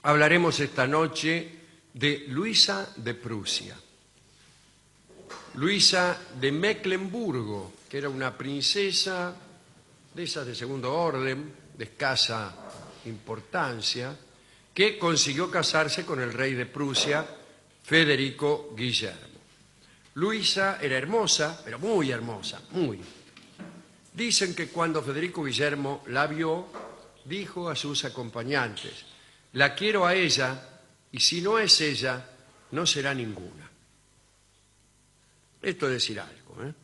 Hablaremos esta noche de Luisa de Prusia. Luisa de Mecklemburgo, que era una princesa de esas de segundo orden, de escasa importancia, que consiguió casarse con el rey de Prusia, Federico Guillermo. Luisa era hermosa, pero muy hermosa, muy. Dicen que cuando Federico Guillermo la vio, dijo a sus acompañantes: la quiero a ella, y si no es ella, no será ninguna. Esto es decir algo, ¿eh?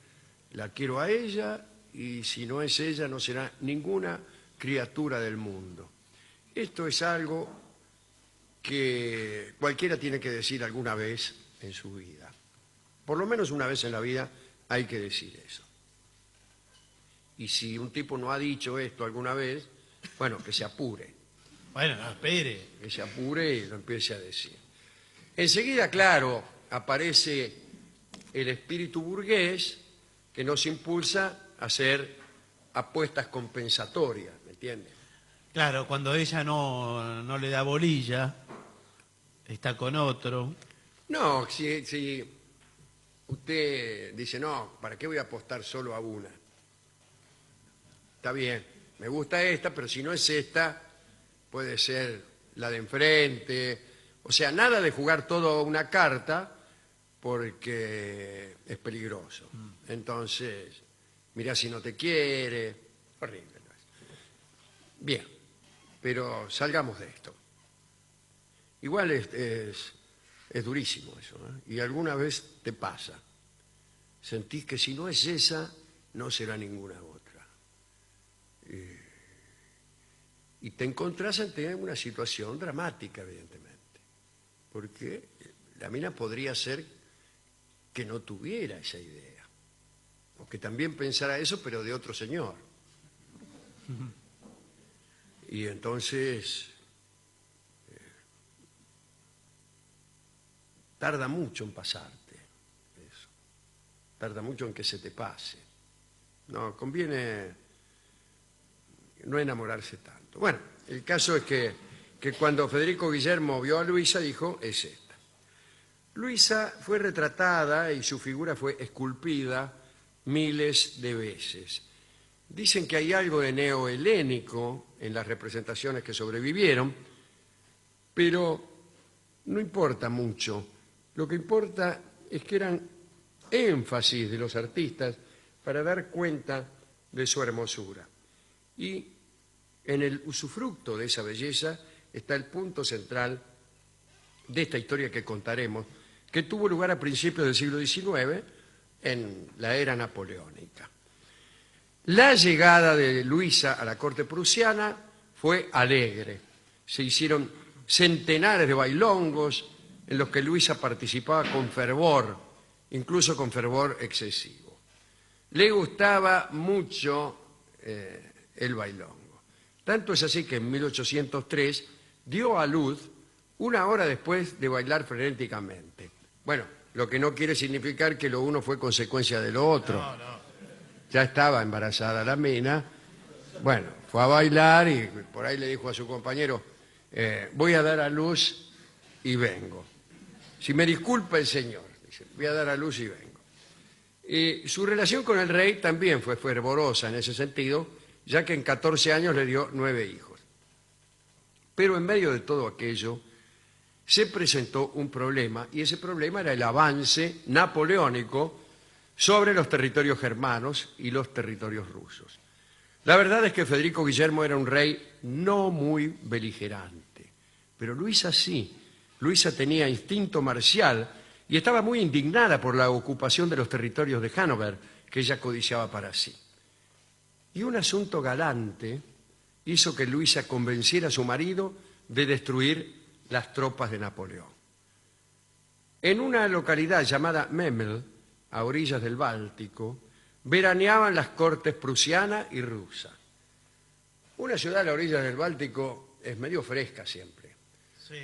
La quiero a ella, y si no es ella, no será ninguna criatura del mundo. Esto es algo que cualquiera tiene que decir alguna vez en su vida. Por lo menos una vez en la vida hay que decir eso. Y si un tipo no ha dicho esto alguna vez, bueno, que se apure. Bueno, no, espere. Que se apure y lo empiece a decir. Enseguida, claro, aparece el espíritu burgués que nos impulsa a hacer apuestas compensatorias, ¿me entiende? Claro, cuando ella no le da bolilla, está con otro. No, si usted dice, no, ¿para qué voy a apostar solo a una? Está bien, me gusta esta, pero si no es esta, puede ser la de enfrente. O sea, nada de jugar todo a una carta porque es peligroso. Entonces, mirá si no te quiere. Horrible, ¿no es? Bien, pero salgamos de esto. Igual es durísimo eso, ¿eh? Y alguna vez te pasa. Sentís que si no es esa, no será ninguna otra. Y te encontrás ante una situación dramática, evidentemente. Porque la mina podría ser que no tuviera esa idea. O que también pensara eso, pero de otro señor. Y entonces tarda mucho en pasarte eso. Tarda mucho en que se te pase. No, conviene no enamorarse tanto. Bueno, el caso es que cuando Federico Guillermo vio a Luisa, dijo, es esta. Luisa fue retratada y su figura fue esculpida miles de veces. Dicen que hay algo de neohelénico en las representaciones que sobrevivieron, pero no importa mucho. Lo que importa es que eran énfasis de los artistas para dar cuenta de su hermosura. Y en el usufructo de esa belleza está el punto central de esta historia que contaremos, que tuvo lugar a principios del siglo XIX en la era napoleónica. La llegada de Luisa a la corte prusiana fue alegre. Se hicieron centenares de bailongos en los que Luisa participaba con fervor, incluso con fervor excesivo. Le gustaba mucho el bailongo. Tanto es así que en 1803 dio a luz una hora después de bailar frenéticamente. Bueno, lo que no quiere significar que lo uno fue consecuencia de lo otro. No. Ya estaba embarazada la mina. Bueno, fue a bailar y por ahí le dijo a su compañero, voy a dar a luz y vengo. Si me disculpa el señor, dice, voy a dar a luz y vengo. Y su relación con el rey también fue fervorosa en ese sentido, ya que en 14 años le dio 9 hijos. Pero en medio de todo aquello se presentó un problema, y ese problema era el avance napoleónico sobre los territorios germanos y los territorios rusos. La verdad es que Federico Guillermo era un rey no muy beligerante, pero Luisa sí. Luisa tenía instinto marcial y estaba muy indignada por la ocupación de los territorios de Hannover que ella codiciaba para sí. Y un asunto galante hizo que Luisa convenciera a su marido de destruir las tropas de Napoleón. En una localidad llamada Memel, a orillas del Báltico, veraneaban las cortes prusiana y rusa. Una ciudad a las orillas del Báltico es medio fresca siempre. Sí.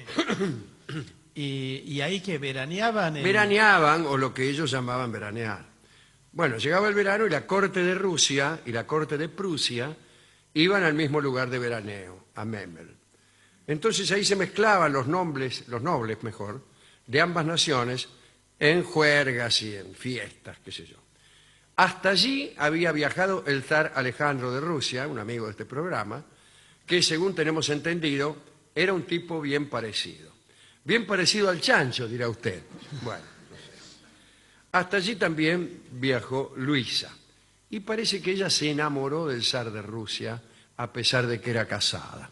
¿Y ahí que veraneaban? Veraneaban, o lo que ellos llamaban veranear. Bueno, llegaba el verano y la corte de Rusia y la corte de Prusia iban al mismo lugar de veraneo, a Memel. Entonces ahí se mezclaban los nobles mejor, de ambas naciones en juergas y en fiestas, qué sé yo. Hasta allí había viajado el zar Alejandro de Rusia, un amigo de este programa, que según tenemos entendido era un tipo bien parecido. Bien parecido al chancho, dirá usted. Bueno, no sé. Hasta allí también viajó Luisa. Y parece que ella se enamoró del zar de Rusia, a pesar de que era casada.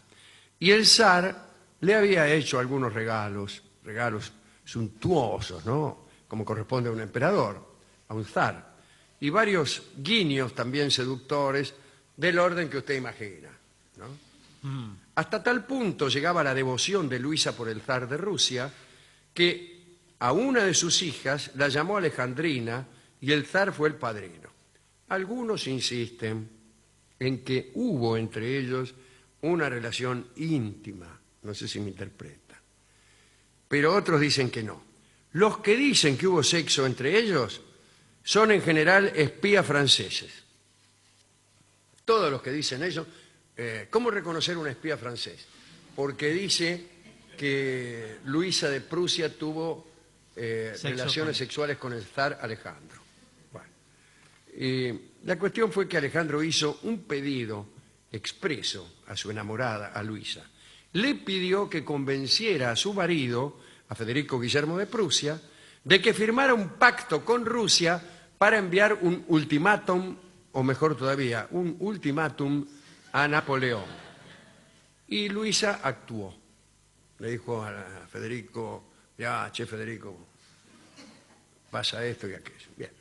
Y el zar le había hecho algunos regalos suntuosos, ¿no? Como corresponde a un emperador, a un zar. Y varios guiños también seductores del orden que usted imagina, ¿no? Hasta tal punto llegaba la devoción de Luisa por el zar de Rusia que a una de sus hijas la llamó Alejandrina y el zar fue el padrino. Algunos insisten en que hubo entre ellos una relación íntima, no sé si me interpreta, pero otros dicen que no. Los que dicen que hubo sexo entre ellos son en general espías franceses. Todos los que dicen eso. ¿Cómo reconocer un espía francés? Porque dice que Luisa de Prusia tuvo relaciones sexuales con el zar Alejandro. Bueno, la cuestión fue que Alejandro hizo un pedido expreso a su enamorada, a Luisa. Le pidió que convenciera a su marido, a Federico Guillermo de Prusia, de que firmara un pacto con Rusia para enviar un ultimátum, o mejor todavía, un ultimátum a Napoleón. Y Luisa actuó. Le dijo a Federico, ya, che Federico, pasa esto y aquello. Bien.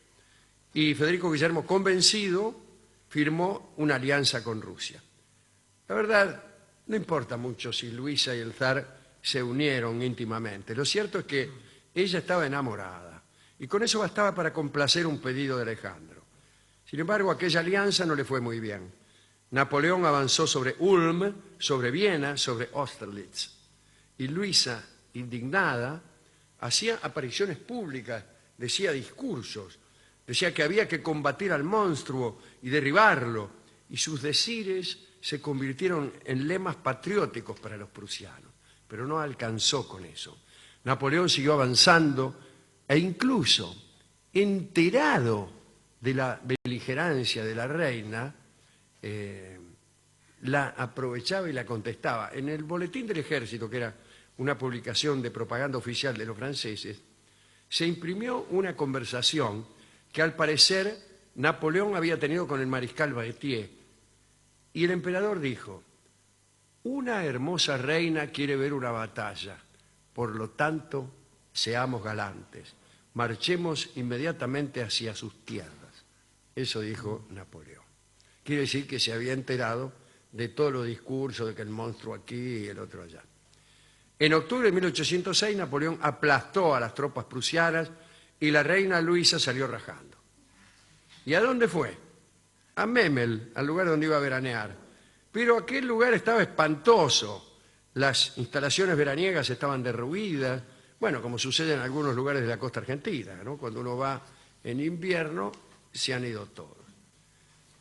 Y Federico Guillermo, convencido, firmó una alianza con Rusia. La verdad, no importa mucho si Luisa y el zar se unieron íntimamente. Lo cierto es que ella estaba enamorada y con eso bastaba para complacer un pedido de Alejandro. Sin embargo, aquella alianza no le fue muy bien. Napoleón avanzó sobre Ulm, sobre Viena, sobre Austerlitz. Y Luisa, indignada, hacía apariciones públicas, decía discursos, decía que había que combatir al monstruo y derribarlo, y sus decires se convirtieron en lemas patrióticos para los prusianos, pero no alcanzó con eso. Napoleón siguió avanzando e incluso, enterado de la beligerancia de la reina, la aprovechaba y la contestaba. En el Boletín del Ejército, que era una publicación de propaganda oficial de los franceses, se imprimió una conversación que al parecer Napoleón había tenido con el mariscal Baetier. Y el emperador dijo: una hermosa reina quiere ver una batalla, por lo tanto, seamos galantes, marchemos inmediatamente hacia sus tierras. Eso dijo Napoleón. Quiere decir que se había enterado de todos los discursos de que el monstruo aquí y el otro allá. En octubre de 1806, Napoleón aplastó a las tropas prusianas y la reina Luisa salió rajando. ¿Y a dónde fue? A Memel, al lugar donde iba a veranear. Pero aquel lugar estaba espantoso. Las instalaciones veraniegas estaban derruidas. Bueno, como sucede en algunos lugares de la costa argentina, ¿no? Cuando uno va en invierno, se han ido todos.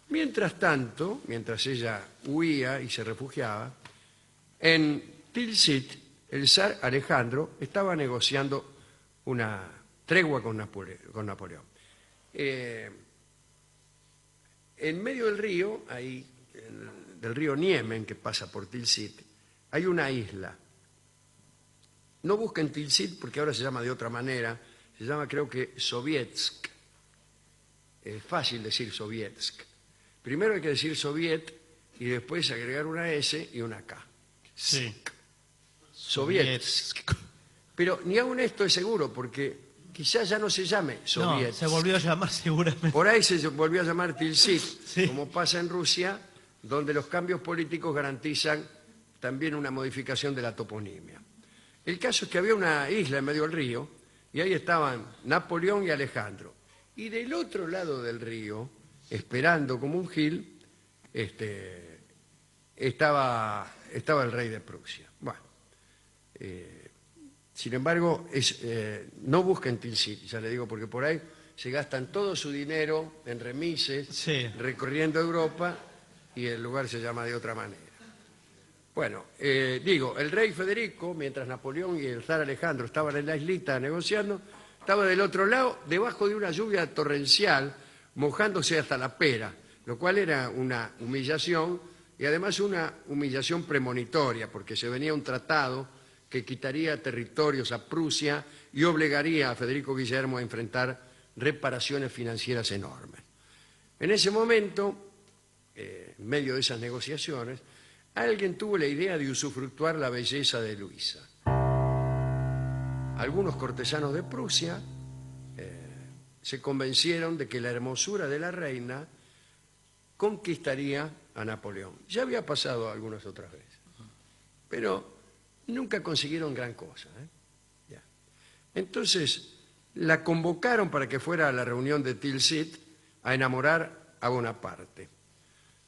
Mientras tanto, mientras ella huía y se refugiaba, en Tilsit, el zar Alejandro estaba negociando una tregua con Napoleón. En medio del río, ahí, del río Niemen, que pasa por Tilsit, hay una isla. No busquen Tilsit porque ahora se llama de otra manera, se llama creo que Sovietsk. Es fácil decir Sovietsk. Primero hay que decir Soviet y después agregar una S y una K. Sí. Sovietsk. Pero ni aun esto es seguro porque quizás ya no se llame Sovietsk. No, se volvió a llamar seguramente. Por ahí se volvió a llamar Tilsit, Sí. como pasa en Rusia, donde los cambios políticos garantizan también una modificación de la toponimia. El caso es que había una isla en medio del río y ahí estaban Napoleón y Alejandro. Y del otro lado del río, esperando como un gil, estaba el rey de Prusia. Bueno, sin embargo, no busquen Tilsit, ya le digo, porque por ahí se gastan todo su dinero en remises, Sí. recorriendo Europa, y el lugar se llama de otra manera. Bueno, digo, el rey Federico, mientras Napoleón y el zar Alejandro estaban en la islita negociando, estaba del otro lado, debajo de una lluvia torrencial, mojándose hasta la pera, lo cual era una humillación y además una humillación premonitoria, porque se venía un tratado que quitaría territorios a Prusia y obligaría a Federico Guillermo a enfrentar reparaciones financieras enormes. En ese momento, en medio de esas negociaciones, alguien tuvo la idea de usufructuar la belleza de Luisa. Algunos cortesanos de Prusia se convencieron de que la hermosura de la reina conquistaría a Napoleón. Ya había pasado algunas otras veces, pero nunca consiguieron gran cosa. Ya. Entonces la convocaron para que fuera a la reunión de Tilsit a enamorar a Bonaparte.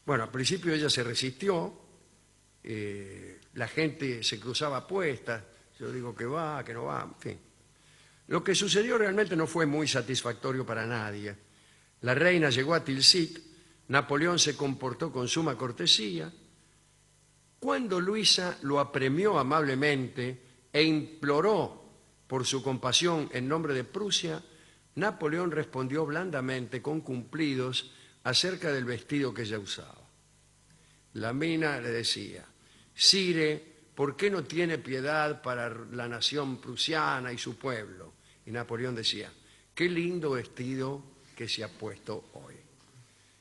Bueno, al principio ella se resistió, la gente se cruzaba apuestas, yo digo que va, que no va, en fin. Lo que sucedió realmente no fue muy satisfactorio para nadie. La reina llegó a Tilsit, Napoleón se comportó con suma cortesía. Cuando Luisa lo apremió amablemente e imploró por su compasión en nombre de Prusia, Napoleón respondió blandamente, con cumplidos, acerca del vestido que ella usaba. La mina le decía: Sire, ¿por qué no tiene piedad para la nación prusiana y su pueblo? Y Napoleón decía: qué lindo vestido que se ha puesto hoy.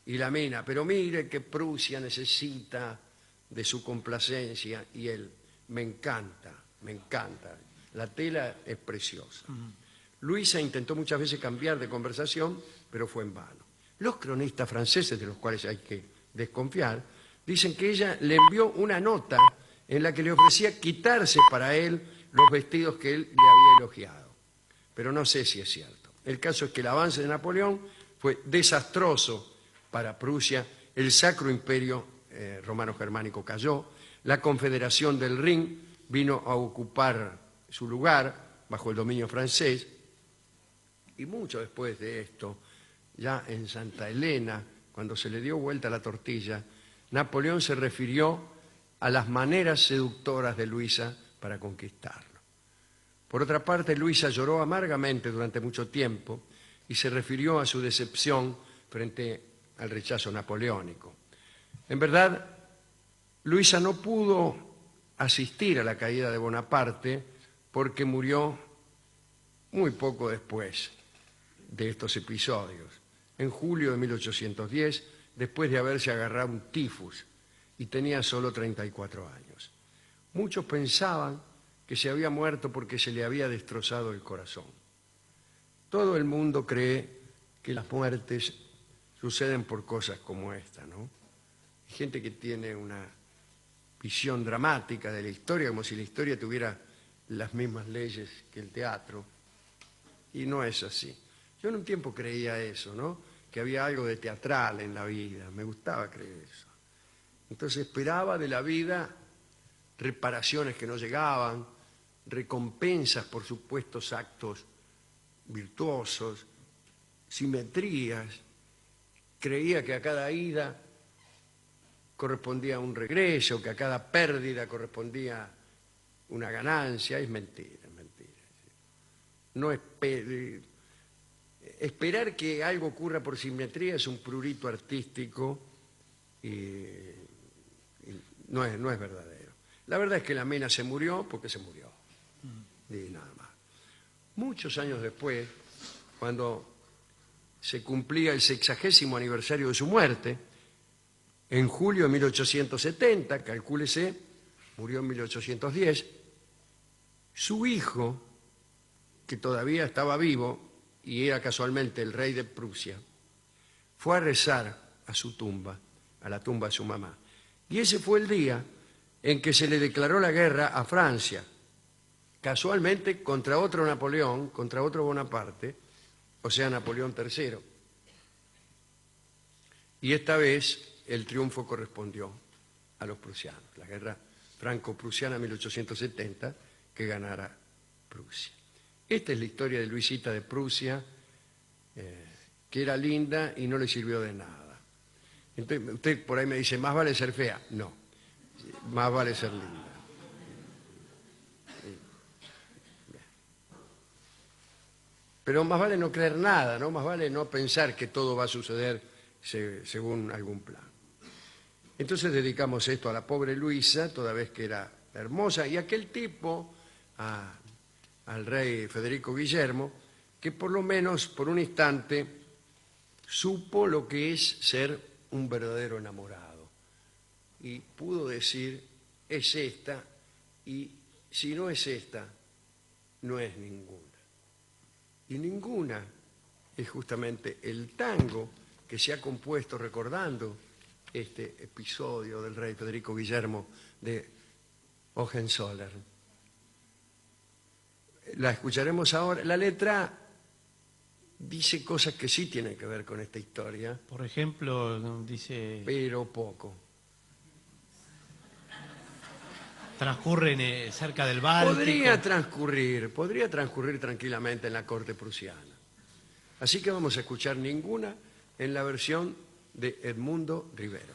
Y la mina: pero mire que Prusia necesita de su complacencia. Y él: me encanta, la tela es preciosa. Luisa intentó muchas veces cambiar de conversación, pero fue en vano. Los cronistas franceses, de los cuales hay que desconfiar, dicen que ella le envió una nota en la que le ofrecía quitarse para él los vestidos que él le había elogiado. Pero no sé si es cierto. El caso es que el avance de Napoleón fue desastroso para Prusia, el Sacro Imperio Romano-Germánico cayó, la Confederación del Rin vino a ocupar su lugar bajo el dominio francés, y mucho después de esto, ya en Santa Elena, cuando se le dio vuelta la tortilla, Napoleón se refirió a las maneras seductoras de Luisa para conquistarlo. Por otra parte, Luisa lloró amargamente durante mucho tiempo y se refirió a su decepción frente al rechazo napoleónico. En verdad, Luisa no pudo asistir a la caída de Bonaparte porque murió muy poco después de estos episodios, en julio de 1810, después de haberse agarrado un tifus, y tenía solo 34 años. Muchos pensaban que se había muerto porque se le había destrozado el corazón. Todo el mundo cree que las muertes suceden por cosas como esta, ¿no? Hay gente que tiene una visión dramática de la historia, como si la historia tuviera las mismas leyes que el teatro, y no es así. Yo en un tiempo creía eso, ¿no? Que había algo de teatral en la vida, me gustaba creer eso. Entonces esperaba de la vida reparaciones que no llegaban, recompensas por supuestos actos virtuosos, simetrías. Creía que a cada ida correspondía un regreso, que a cada pérdida correspondía una ganancia. Es mentira, es mentira. No esperar que algo ocurra por simetría es un prurito artístico y no es verdadero. La verdad es que la mina se murió porque se murió, y nada más. Muchos años después, cuando se cumplía el 60º aniversario de su muerte, en julio de 1870, calcúlese, murió en 1810, su hijo, que todavía estaba vivo y era casualmente el rey de Prusia, fue a rezar a su tumba, a la tumba de su mamá. Y ese fue el día en que se le declaró la guerra a Francia, casualmente contra otro Napoleón, contra otro Bonaparte, o sea, Napoleón III. Y esta vez el triunfo correspondió a los prusianos, la guerra franco-prusiana 1870, que ganara Prusia. Esta es la historia de Luisita de Prusia, que era linda y no le sirvió de nada. Entonces, usted por ahí me dice, ¿más vale ser fea? No. Más vale ser linda. Pero más vale no creer nada, ¿no? Más vale no pensar que todo va a suceder según algún plan. Entonces dedicamos esto a la pobre Luisa, toda vez que era hermosa, y aquel tipo, al rey Federico Guillermo, que por lo menos por un instante supo lo que es ser un verdadero enamorado. Y pudo decir, es esta, y si no es esta, no es ninguna. Y ninguna es justamente el tango que se ha compuesto recordando este episodio del rey Federico Guillermo de Hohenzollern. La escucharemos ahora. La letra dice cosas que sí tienen que ver con esta historia. Por ejemplo, dice... Pero poco. Transcurren cerca del Báltico. Podría transcurrir tranquilamente en la corte prusiana. Así que vamos a escuchar ninguna en la versión de Edmundo Rivero.